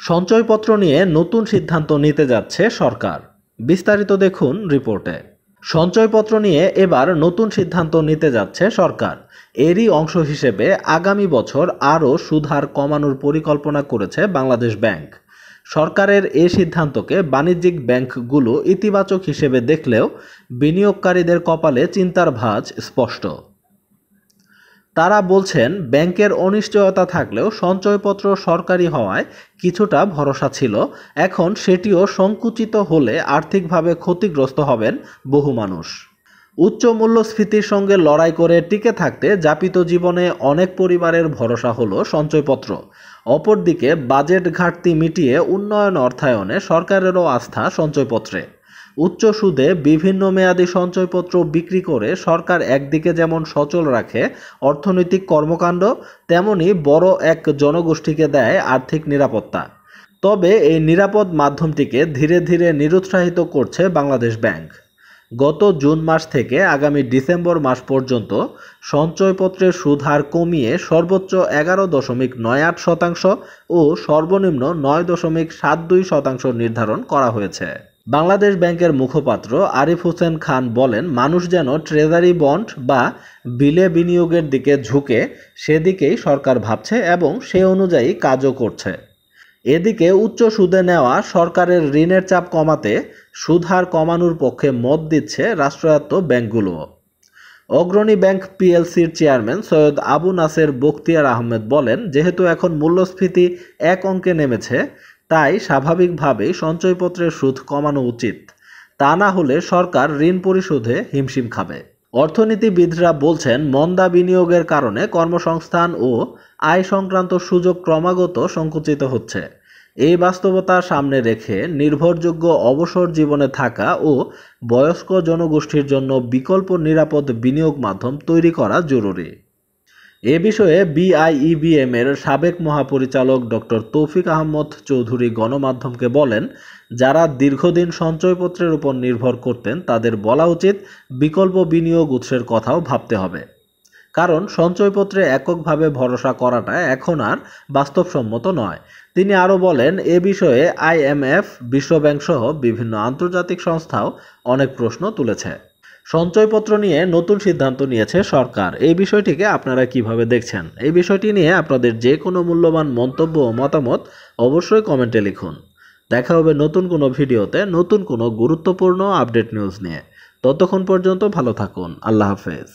সঞ্চয়পত্র নিয়ে নতুন সিদ্ধান্ত নিতে যাচ্ছে সরকার। বিস্তারিত দেখুন রিপোর্টে। সঞ্চয়পত্র নিয়ে এবার নতুন সিদ্ধান্ত নিতে যাচ্ছে সরকার। এরই অংশ হিসেবে আগামী বছর আরও সুদহার কমানোর পরিকল্পনা করেছে বাংলাদেশ ব্যাংক। সরকারের এই সিদ্ধান্তকে বাণিজ্যিক ব্যাংকগুলো ইতিবাচক হিসেবে দেখলেও বিনিয়োগকারীদের কপালে চিন্তার ভাঁজ স্পষ্ট। তারা বলছেন, ব্যাংকের অনিশ্চয়তা থাকলেও সঞ্চয়পত্র সরকারি হওয়ায় কিছুটা ভরসা ছিল, এখন সেটিও সংকুচিত হলে আর্থিকভাবে ক্ষতিগ্রস্ত হবেন বহু মানুষ। উচ্চ মূল্যস্ফীতির সঙ্গে লড়াই করে টিকে থাকতে যাপিত জীবনে অনেক পরিবারের ভরসা হলো সঞ্চয়পত্র। অপরদিকে বাজেট ঘাটতি মিটিয়ে উন্নয়ন অর্থায়নে সরকারেরও আস্থা সঞ্চয়পত্রে। উচ্চ সুদে বিভিন্ন মেয়াদী সঞ্চয়পত্র বিক্রি করে সরকার একদিকে যেমন সচল রাখে অর্থনৈতিক কর্মকাণ্ড, তেমনি বড় এক জনগোষ্ঠীকে দেয় আর্থিক নিরাপত্তা। তবে এই নিরাপদ মাধ্যমটিকে ধীরে ধীরে নিরুৎসাহিত করছে বাংলাদেশ ব্যাংক। গত জুন মাস থেকে আগামী ডিসেম্বর মাস পর্যন্ত সঞ্চয়পত্রের সুদহার কমিয়ে সর্বোচ্চ 11.98% ও সর্বনিম্ন 9.72% নির্ধারণ করা হয়েছে। বাংলাদেশ ব্যাংকের মুখপাত্র আরিফ হোসেন খান বলেন, মানুষ যেন ট্রেজারি বন্ড বা বিলে বিনিয়োগের দিকে ঝুঁকে সেদিকেই সরকার ভাবছে এবং সে অনুযায়ী কাজও করছে। এদিকে উচ্চ সুদে নেওয়া সরকারের ঋণের চাপ কমাতে সুদহার কমানোর পক্ষে মত দিচ্ছে রাষ্ট্রায়ত্ত ব্যাংকগুলোও। অগ্রণী ব্যাংক পিএলসির চেয়ারম্যান সৈয়দ আবু নাসের বখতিয়ার আহমেদ বলেন, যেহেতু এখন মূল্যস্ফীতি এক অঙ্কে নেমেছে, তাই স্বাভাবিকভাবেই সঞ্চয়পত্রের সুদ কমানো উচিত। তা না হলে সরকার ঋণ পরিশোধে হিমশিম খাবে। অর্থনীতিবিদরা বলছেন, মন্দা বিনিয়োগের কারণে কর্মসংস্থান ও আয় সংক্রান্ত সুযোগ ক্রমাগত সংকুচিত হচ্ছে। এই বাস্তবতা সামনে রেখে নির্ভরযোগ্য অবসর জীবনে থাকা ও বয়স্ক জনগোষ্ঠীর জন্য বিকল্প নিরাপদ বিনিয়োগ মাধ্যম তৈরি করা জরুরি। এ বিষয়ে বিআইইবিএম এর সাবেক মহাপরিচালক ডক্টর তৌফিক আহমদ চৌধুরী গণমাধ্যমকে বলেন, যারা দীর্ঘদিন সঞ্চয়পত্রের উপর নির্ভর করতেন তাদের বলা উচিত বিকল্প বিনিয়োগ উৎসের কথাও ভাবতে হবে, কারণ সঞ্চয়পত্রে এককভাবে ভরসা করাটা এখন আর বাস্তবসম্মত নয়। তিনি আরও বলেন, এ বিষয়ে আইএমএফ, বিশ্বব্যাংক সহ বিভিন্ন আন্তর্জাতিক সংস্থাও অনেক প্রশ্ন তুলেছে। সঞ্চয়পত্র নিয়ে নতুন সিদ্ধান্ত নিয়েছে সরকার। এই বিষয়টিকে আপনারা কিভাবে দেখছেন? এই বিষয়টি নিয়ে আপনাদের যে কোনো মূল্যবান মন্তব্য ও মতামত অবশ্যই কমেন্টে লিখুন। দেখা হবে নতুন কোনো ভিডিওতে নতুন কোনো গুরুত্বপূর্ণ আপডেট নিউজ নিয়ে। ততক্ষণ পর্যন্ত ভালো থাকুন। আল্লাহ হাফেজ।